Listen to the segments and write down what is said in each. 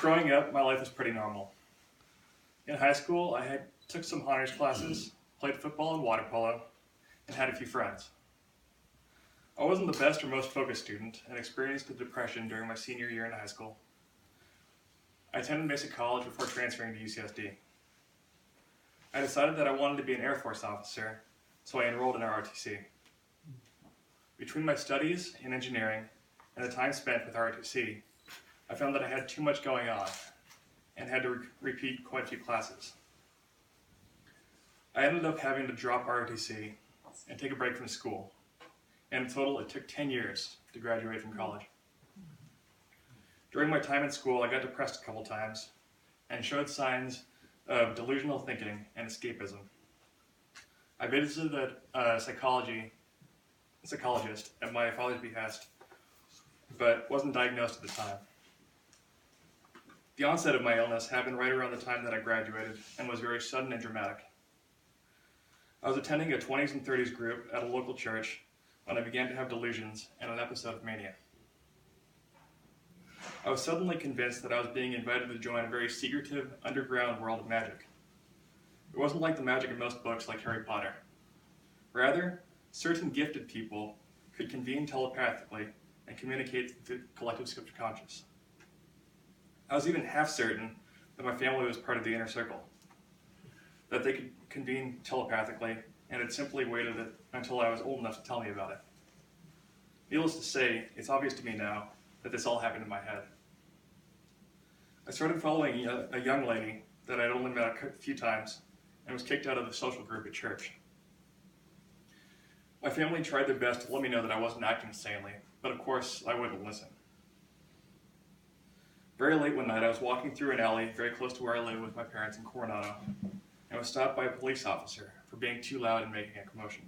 Growing up, my life was pretty normal. In high school, took some honors classes, played football and water polo, and had a few friends. I wasn't the best or most focused student and experienced a depression during my senior year in high school. I attended Mesa College before transferring to UCSD. I decided that I wanted to be an Air Force officer, so I enrolled in ROTC. Between my studies in engineering and the time spent with ROTC, I found that I had too much going on and had to repeat quite a few classes. I ended up having to drop ROTC and take a break from school, and in total it took 10 years to graduate from college. During my time in school, I got depressed a couple times and showed signs of delusional thinking and escapism. I visited a psychologist at my father's behest, but wasn't diagnosed at the time. The onset of my illness happened right around the time that I graduated and was very sudden and dramatic. I was attending a 20s and 30s group at a local church when I began to have delusions and an episode of mania. I was suddenly convinced that I was being invited to join a very secretive, underground world of magic. It wasn't like the magic in most books like Harry Potter. Rather, certain gifted people could convene telepathically and communicate with the collective subconscious. I was even half certain that my family was part of the inner circle, that they could convene telepathically and had simply waited until I was old enough to tell me about it. Needless to say, it's obvious to me now that this all happened in my head. I started following a young lady that I'd only met a few times and was kicked out of the social group at church. My family tried their best to let me know that I wasn't acting sanely, but of course I wouldn't listen. Very late one night, I was walking through an alley very close to where I live with my parents in Coronado and was stopped by a police officer for being too loud and making a commotion.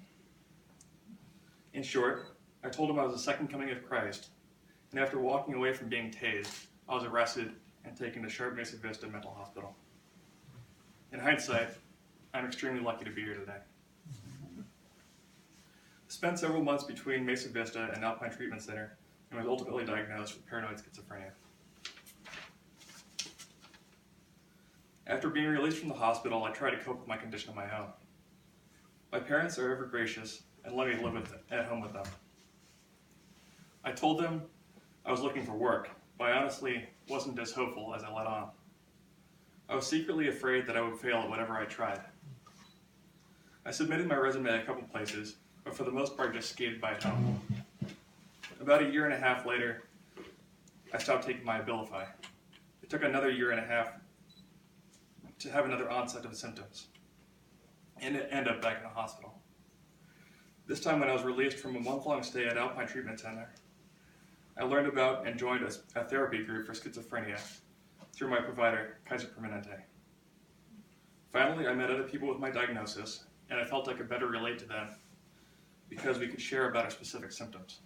In short, I told him I was the second coming of Christ, and after walking away from being tased, I was arrested and taken to Sharp Mesa Vista Mental Hospital. In hindsight, I'm extremely lucky to be here today. I spent several months between Mesa Vista and Alpine Treatment Center and was ultimately diagnosed with paranoid schizophrenia. After being released from the hospital, I tried to cope with my condition on my own. My parents are ever gracious and let me live at home with them. I told them I was looking for work, but I honestly wasn't as hopeful as I let on. I was secretly afraid that I would fail at whatever I tried. I submitted my resume a couple places, but for the most part just skated by at home. About a year and a half later, I stopped taking my Abilify. It took another year and a half to have another onset of symptoms and end up back in the hospital. This time when I was released from a month-long stay at Alpine Treatment Center, I learned about and joined a therapy group for schizophrenia through my provider, Kaiser Permanente. Finally, I met other people with my diagnosis, and I felt I could better relate to them because we could share about our specific symptoms.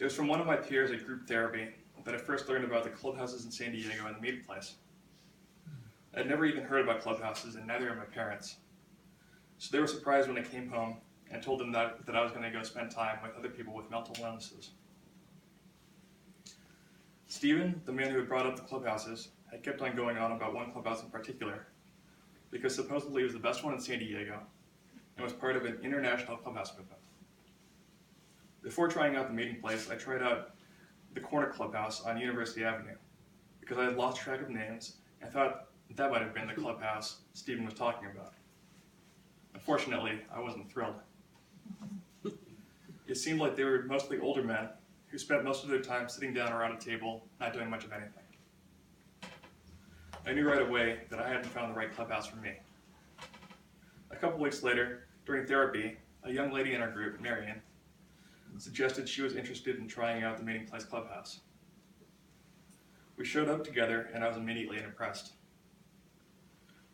It was from one of my peers at group therapy that I first learned about the clubhouses in San Diego and the meeting place. I'd never even heard about clubhouses, and neither had my parents. So they were surprised when I came home and told them that I was going to go spend time with other people with mental illnesses. Stephen, the man who had brought up the clubhouses, had kept on going on about one clubhouse in particular, because supposedly it was the best one in San Diego and was part of an international clubhouse movement. Before trying out the meeting place, I tried out the corner clubhouse on University Avenue because I had lost track of names and thought that might have been the clubhouse Stephen was talking about. Unfortunately, I wasn't thrilled. It seemed like they were mostly older men who spent most of their time sitting down around a table, not doing much of anything. I knew right away that I hadn't found the right clubhouse for me. A couple weeks later, during therapy, a young lady in our group, Marion, suggested she was interested in trying out the meeting place clubhouse. We showed up together and I was immediately impressed.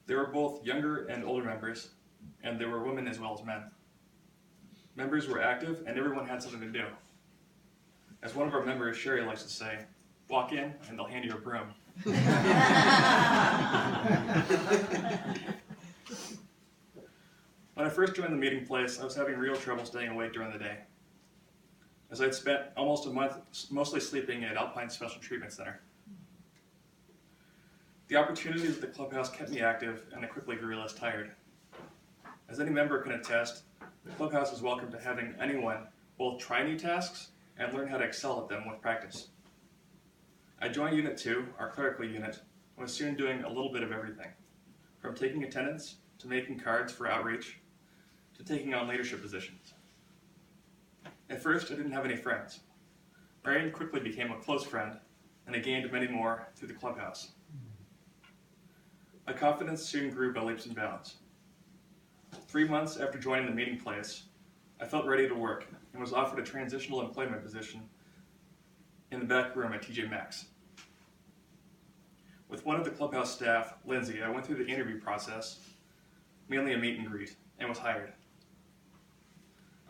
There were both younger and older members, and there were women as well as men. Members were active and everyone had something to do. As one of our members, Sherry, likes to say, walk in and they'll hand you a broom. When I first joined the meeting place, I was having real trouble staying awake during the day. as I'd spent almost a month mostly sleeping at Alpine Special Treatment Center. The opportunities at the clubhouse kept me active, and I quickly grew less tired. As any member can attest, the clubhouse is welcome to having anyone both try new tasks and learn how to excel at them with practice. I joined Unit 2, our clerical unit, and was soon doing a little bit of everything, from taking attendance to making cards for outreach to taking on leadership positions. At first, I didn't have any friends. Marion quickly became a close friend, and I gained many more through the clubhouse. My confidence soon grew by leaps and bounds. 3 months after joining the meeting place, I felt ready to work and was offered a transitional employment position in the back room at TJ Maxx. With one of the clubhouse staff, Lindsay, I went through the interview process, mainly a meet and greet, and was hired.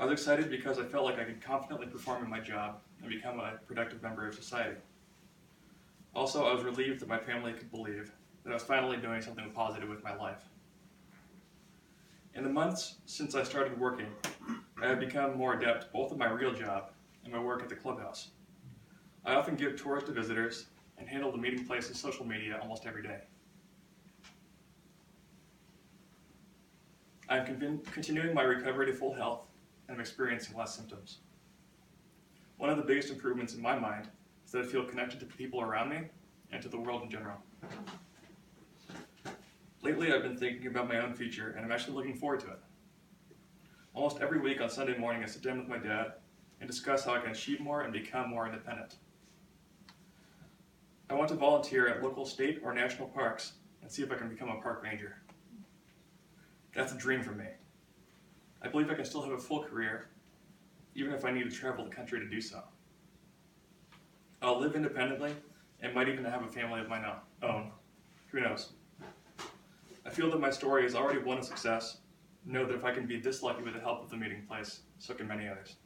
I was excited because I felt like I could confidently perform in my job and become a productive member of society. Also, I was relieved that my family could believe that I was finally doing something positive with my life. In the months since I started working, I have become more adept both at my real job and my work at the clubhouse. I often give tours to visitors and handle the meeting place's social media almost every day. I'm continuing my recovery to full health and I'm experiencing less symptoms. One of the biggest improvements in my mind is that I feel connected to the people around me and to the world in general. Lately, I've been thinking about my own future, and I'm actually looking forward to it. Almost every week on Sunday morning, I sit down with my dad and discuss how I can achieve more and become more independent. I want to volunteer at local state or national parks and see if I can become a park ranger. That's a dream for me. I believe I can still have a full career, even if I need to travel the country to do so. I'll live independently and might even have a family of my own. Who knows? I feel that my story is already one of success. Know that if I can be this lucky with the help of the meeting place, so can many others.